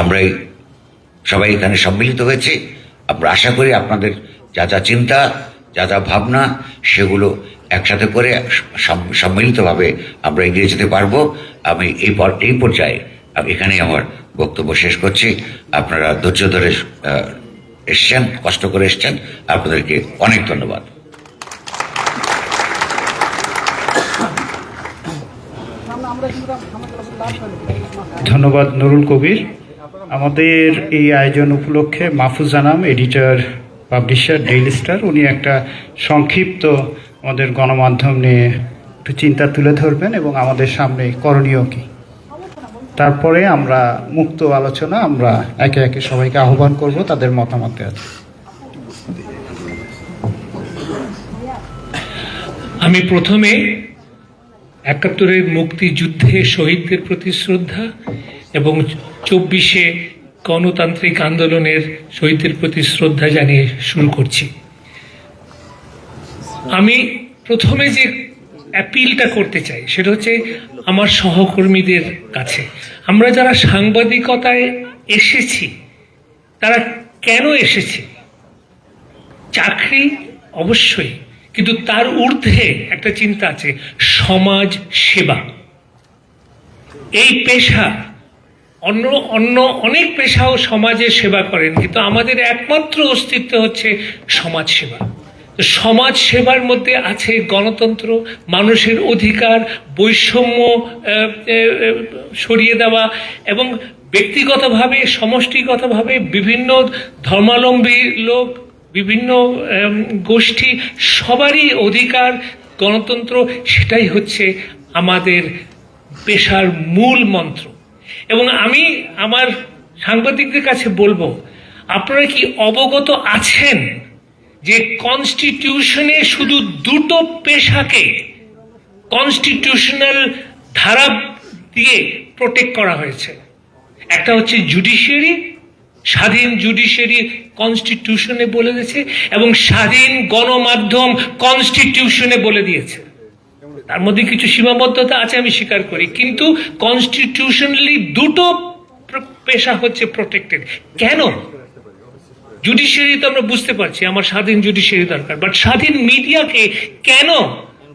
আমরাই সবাই এখানে সম্মিলিত হয়েছি। আমরা আশা করি আপনাদের যা যা চিন্তা, যা যা ভাবনা, সেগুলো একসাথে করে সম্মিলিতভাবে আমরা এগিয়ে যেতে পারবো। আমি এই পর্যায়ে এখানেই আমার বক্তব্য শেষ করছি। আপনারা ধৈর্য ধরে এসছেন, কষ্ট করে এসছেন, আপনাদেরকে অনেক ধন্যবাদ। ধন্যবাদ নুরুল কবির। আমাদের এই আয়োজন উপলক্ষে Mahfuz Janam, editor publisher daily star, উনি একটা সংক্ষিপ্ত আমাদের গণমাধ্যম নিয়ে একটু চিন্তা তুলে ধরবেন এবং আমাদের সামনে করণীয় কী। তারপরে আমরা মুক্ত আলোচনা আমরা একে একে সবাইকে আহ্বান করব তাদের মতামত দেওয়ার। আমি প্রথমে ৭১-এর মুক্তিযুদ্ধে শহীদদের প্রতি শ্রদ্ধা এবং ২৪-এ গণতান্ত্রিক আন্দোলনের শহীদদের প্রতি শ্রদ্ধা জানিয়ে শুরু করছি। আমি প্রথমে যে অ্যাপিলটা করতে চাই সেটা হচ্ছে আমার সহকর্মীদের কাছে। আমরা যারা সাংবাদিকতায় এসেছি তারা কেন এসেছি? চাকরি অবশ্যই, কিন্তু তার ঊর্ধ্বে একটা চিন্তা আছে, সমাজ সেবা। এই পেশা অন্য অন্য অনেক পেশাও সমাজের সেবা করেন, কিন্তু আমাদের একমাত্র অস্তিত্ব হচ্ছে সমাজ সেবা। সমাজ সেবার মধ্যে আছে গণতন্ত্র, মানুষের অধিকার, বৈষম্য সরিয়ে দেওয়া এবং ব্যক্তিগতভাবে সমষ্টিগতভাবে বিভিন্ন ধর্মাবলম্বী লোক, বিভিন্ন গোষ্ঠী, সবারই অধিকার, গণতন্ত্র, সেটাই হচ্ছে আমাদের পেশার মূল মন্ত্র। এবং আমি আমার সাংবাদিকদের কাছে বলবো, আপনারা কি অবগত আছেন যে কনস্টিটিউশনে শুধু দুটো পেশাকে কনস্টিটিউশনাল ধারা দিয়ে প্রোটেক্ট করা হয়েছে? একটা হচ্ছে জুডিশিয়ারি, স্বাধীন জুডিশিয়ারি কনস্টিটিউশনে বলে দিয়েছে, এবং স্বাধীন গণমাধ্যম কনস্টিটিউশনে বলে দিয়েছে। তার মধ্যে কিছু সীমাবদ্ধতা আছে, আমি স্বীকার করি, কিন্তু কনস্টিটিউশনালি দুটো পেশা হচ্ছে প্রোটেক্টেড। কেন? জুডিশিয়ারি তো আমরা বুঝতে পারছি আমার স্বাধীন জুডিশিয়ারি দরকার, বাট স্বাধীন মিডিয়াকে কেন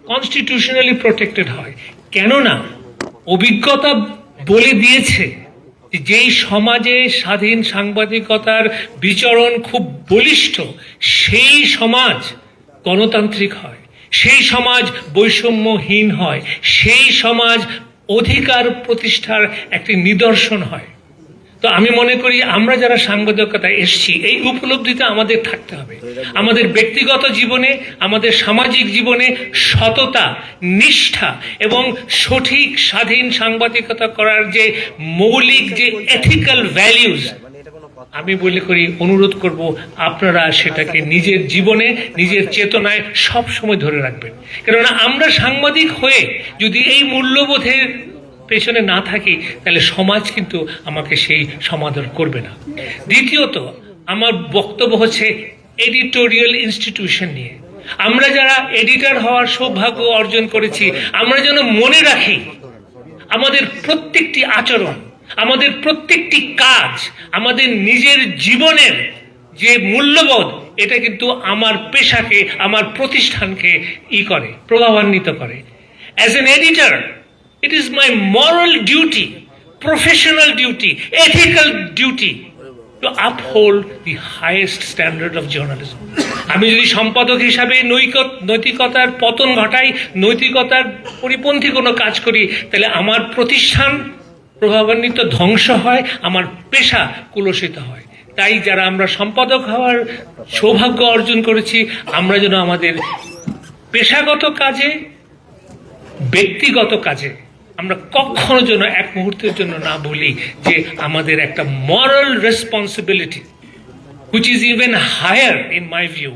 কনস্টিটিউশনালি প্রোটেক্টেড হয়? কেননা অভিজ্ঞতা বলে দিয়েছে যেই সমাজে স্বাধীন সাংবাদিকতার বিচরণ খুব বলিষ্ঠ, সেই সমাজ গণতান্ত্রিক হয়, সেই সমাজ বৈষম্যহীন হয়, সেই সমাজ অধিকার প্রতিষ্ঠার একটি নিদর্শন হয়। তো আমি মনে করি আমরা যারা সাংবাদিকতায় এসেছি এই উপলব্ধিতে আমাদের থাকতে হবে। আমাদের ব্যক্তিগত জীবনে, আমাদের সামাজিক জীবনে সততা, নিষ্ঠা এবং সঠিক স্বাধীন সাংবাদিকতা করার যে মৌলিক যে এথিক্যাল ভ্যালিউজ, আমি মনে করি, অনুরোধ করব আপনারা সেটাকে নিজের জীবনে, নিজের চেতনায় সব সময় ধরে রাখবেন। কেননা আমরা সাংবাদিক হয়ে যদি এই মূল্যবোধের পেছনে না থাকি, তাহলে সমাজ কিন্তু আমাকে সেই সমাদর করবে না। দ্বিতীয়ত, আমার বক্তব্য হচ্ছে এডিটোরিয়াল ইনস্টিটিউশন নিয়ে। আমরা যারা এডিটর হওয়ার সৌভাগ্য অর্জন করেছি, আমরা যেন মনে রাখি আমাদের প্রত্যেকটি আচরণ, আমাদের প্রত্যেকটি কাজ, আমাদের নিজের জীবনের যে মূল্যবোধ, এটা কিন্তু আমার পেশাকে, আমার প্রতিষ্ঠানকে প্রভাবান্বিত করে। As an editor, it is my moral duty, professional duty, ethical duty to uphold the highest standard of journalism. আমি যদি সম্পাদক হিসাবে নৈতিকতার পতন ঘটাই, নৈতিকতার পরিপন্থী কোনো কাজ করি, তাহলে আমার প্রতিষ্ঠান প্রভাবান্বিত, ধ্বংস হয়, আমার পেশা কুলসিত হয়। তাই যারা আমরা সম্পাদক হওয়ার সৌভাগ্য অর্জন করেছি, আমরা যেন আমাদের পেশাগত কাজে, ব্যক্তিগত কাজে আমরা কখনো যেন এক মুহূর্তের জন্য না বলি যে আমাদের একটা মরাল responsibility, which is even higher in my view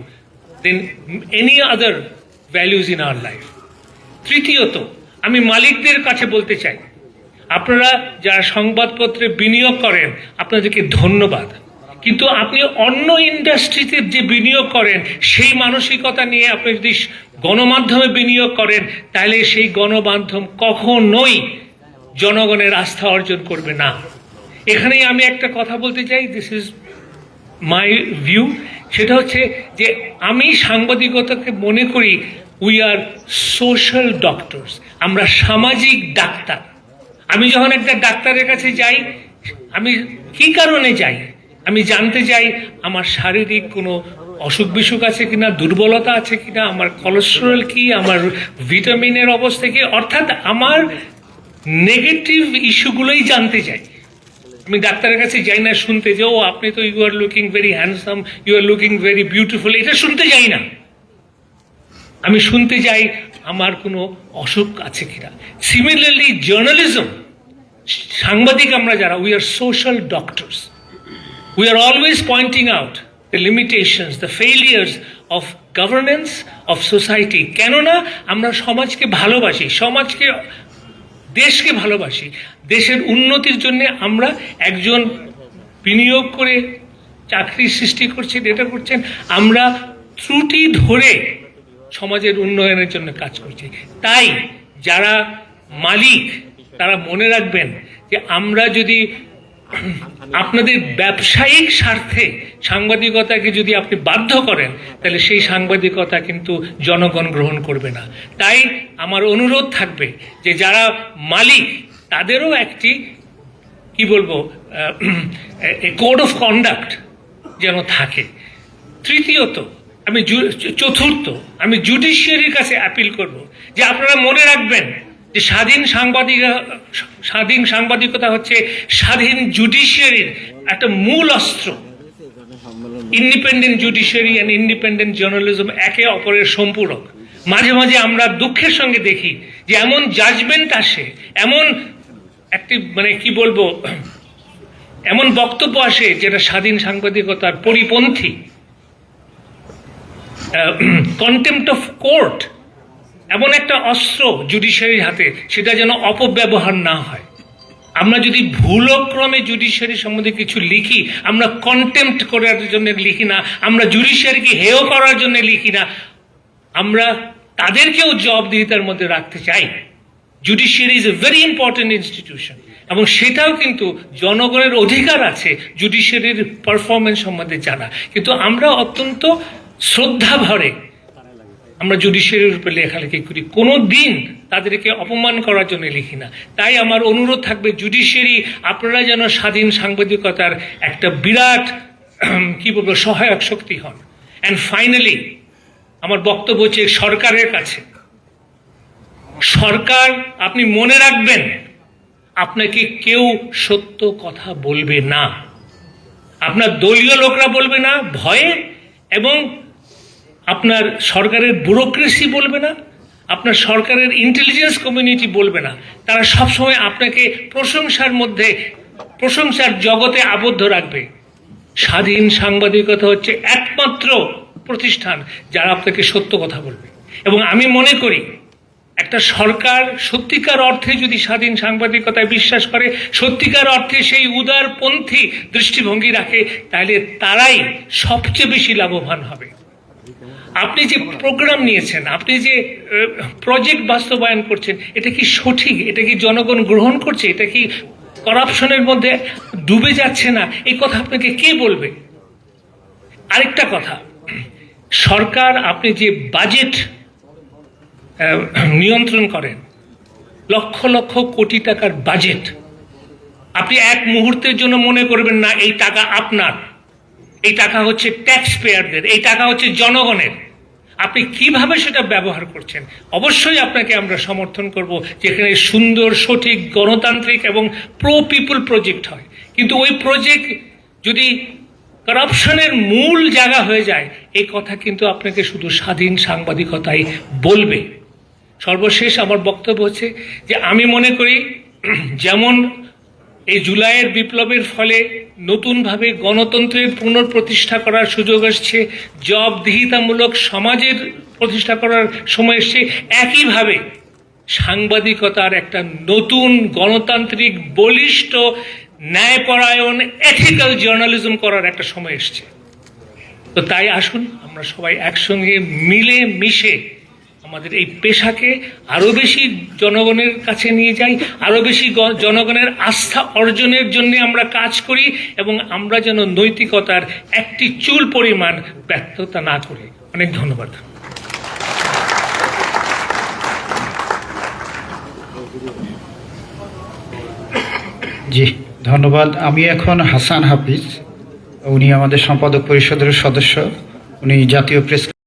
than any other values in our life. তৃতীয়ত, আমি মালিকদের কাছে বলতে চাই, আপনারা যারা সংবাদপত্রে বিনিয়োগ করেন, আপনাদেরকে ধন্যবাদ। কিন্তু আপনি অন্য ইন্ডাস্ট্রিতে যে বিনিয়োগ করেন, সেই মানসিকতা নিয়ে আপনি যদি গণমাধ্যমে বিনিয়োগ করেন, তাহলে সেই গণমাধ্যম কখনোই জনগণের আস্থা অর্জন করবে না। এখানেই আমি একটা কথা বলতে চাই, দিস ইজ মাই ভিউ, সেটা হচ্ছে যে আমি সাংবাদিকতাকে মনে করি উই আর সোশ্যাল ডক্টরস, আমরা সামাজিক ডাক্তার। আমি যখন একটা ডাক্তারের কাছে যাই, আমি কি কারণে যাই? আমি জানতে চাই আমার শারীরিক কোনো অসুখ বিসুখ আছে কিনা, দুর্বলতা আছে কিনা, আমার কোলেস্টেরল কি, আমার ভিটামিনের অবস্থা কি, অর্থাৎ আমার নেগেটিভ ইস্যুগুলোই জানতে চাই। আমি ডাক্তারের কাছে যাই না শুনতে যে ও আপনি তো you are looking very handsome, you are looking very beautiful, এটা শুনতে যাই না। আমি শুনতে যাই আমার কোনো অসুখ আছে কিনা। সিমিলারলি জার্নালিজম, সাংবাদিক আমরা যারা, we are social doctors, we are always pointing out the limitations, the failures of governance of society. কেননা আমরা সমাজকে ভালোবাসি, দেশকে ভালোবাসি, দেশের উন্নতির জন্য আমরা একজন বিনিয়োগ করে চাকরি সৃষ্টি করছেন, এটা করছেন, আমরা ত্রুটি ধরে সমাজের উন্নয়নের জন্য কাজ করছি। তাই যারা মালিক তারা মনে রাখবেন যে আমরা যদি আপনাদের ব্যবসায়িক স্বার্থে সাংবাদিকতাকে যদি আপনি বাধ্য করেন, তাহলে সেই সাংবাদিকতা কিন্তু জনগণ গ্রহণ করবে না। তাই আমার অনুরোধ থাকবে যে যারা মালিক তাদেরও একটি কি বলবো কোড অফ কন্ডাক্ট যেন থাকে। চতুর্থ আমি জুডিশিয়ারির কাছে অ্যাপিল করব যে আপনারা মনে রাখবেন যে স্বাধীন সাংবাদিকতা হচ্ছে স্বাধীন জুডিশিয়ারির একটা মূল অস্ত্র। Independent judiciary and independent journalism একে অপরের সম্পূরক। মাঝে মাঝে আমরা দুঃখের সঙ্গে দেখি যে এমন জাজমেন্ট আসে, এমন একটি কি বলবো এমন বক্তব্য আসে যেটা স্বাধীন সাংবাদিকতার পরিপন্থী। কন্টেম্পট অফ কোর্ট এমন একটা অস্ত্র জুডিশিয়ারির হাতে, সেটা যেন অপব্যবহার না হয়। আমরা যদি ভুলক্রমে জুডিশিয়ারি সম্বন্ধে কিছু লিখি, আমরা কন্টেম্পট করার জন্য লিখি না, আমরা জুডিশিয়ারিকে হেয় করার জন্য লিখি না, আমরা তাদেরকেও জবাবদিহিতার মধ্যে রাখতে চাই। Judiciary is a very important institution, এবং সেটাও কিন্তু জনগণের অধিকার আছে জুডিশিয়ারির পারফরমেন্স সম্বন্ধে জানা। কিন্তু আমরা অত্যন্ত শ্রদ্ধা ভরে আমরা জুডিশিয়ারির উপরে লেখালেখি করি, কোনো দিন তাদেরকে অপমান করার জন্য লিখি না। তাই আমার অনুরোধ থাকবে জুডিশিয়ারি আপনারা যেন স্বাধীন সাংবাদিকতার একটা বিরাট সহায়ক শক্তি হন। অ্যান্ড ফাইনালি আমার বক্তব্য হচ্ছে সরকারের কাছে, সরকার আপনি মনে রাখবেন আপনাকে কেউ সত্য কথা বলবে না, আপনার দলীয় লোকরা বলবে না ভয়ে, এবং আপনার সরকারের ব্যুরোক্রেসি বলবে না, আপনার সরকারের ইন্টেলিজেন্স কমিউনিটি বলবে না। তারা সবসময় আপনাকে প্রশংসার জগতে আবদ্ধ রাখবে। স্বাধীন সাংবাদিকতা হচ্ছে একমাত্র প্রতিষ্ঠান যারা আপনাকে সত্য কথা বলবে। এবং আমি মনে করি একটা সরকার সত্যিকার অর্থে যদি স্বাধীন সাংবাদিকতায় বিশ্বাস করে, সত্যিকার অর্থে সেই উদারপন্থী দৃষ্টিভঙ্গি রাখে, তাহলে তারাই সবচেয়ে বেশি লাভবান হবে। আপনি যে প্রোগ্রাম নিয়েছেন, আপনি যে প্রজেক্ট বাস্তবায়ন করছেন, এটা কি সঠিক? এটা কি জনগণ গ্রহণ করছে? এটা কি করাপশনের মধ্যে ডুবে যাচ্ছে না? এই কথা আপনাকে কে বলবে? আরেকটা কথা, সরকার আপনি যে বাজেট নিয়ন্ত্রণ করেন, লক্ষ লক্ষ কোটি টাকার বাজেট, আপনি এক মুহূর্তের জন্য মনে করবেন না এই টাকা আপনার, এই টাকা হচ্ছে ট্যাক্স পেয়ারদের, এই টাকা হচ্ছে জনগণের। আপনি কিভাবে সেটা ব্যবহার করছেন, অবশ্যই আপনাকে আমরা সমর্থন করব যেখানে সুন্দর, সঠিক, গণতান্ত্রিক এবং প্রো পিপল প্রজেক্ট হয়। কিন্তু ওই প্রজেক্ট যদি করাপশনের মূল জায়গা হয়ে যায়, এই কথা কিন্তু আপনাকে শুধু স্বাধীন সাংবাদিকতাই বলবে। সর্বশেষ আমার বক্তব্য হচ্ছে যে আমি মনে করি যেমন এই জুলাইয়ের বিপ্লবের ফলে নতুনভাবে গণতন্ত্রের পুনঃপ্রতিষ্ঠা করার সুযোগ আসছে, জবাবদিহিতামূলক সমাজের প্রতিষ্ঠা করার সময় এসছে, একইভাবে সাংবাদিকতার একটা নতুন গণতান্ত্রিক, বলিষ্ঠ, ন্যায়পরায়ণ, এথিক্যাল জার্নালিজম করার একটা সময় এসছে। তো তাই আসুন আমরা সবাই একসঙ্গে মিলে মিশে আমাদের এই পেশাকে আরো বেশি জনগণের কাছে নিয়ে যাই, আরো বেশি জনগণের আস্থা অর্জনের জন্য আমরা কাজ করি, এবং আমরা যেন নৈতিকতার একটি চুল পরিমাণ ব্যর্থতা না করি। অনেক ধন্যবাদ। জি ধন্যবাদ। আমি এখন হাসান হাফিজ, উনি আমাদের সম্পাদক পরিষদের সদস্য, উনি জাতীয় প্রেস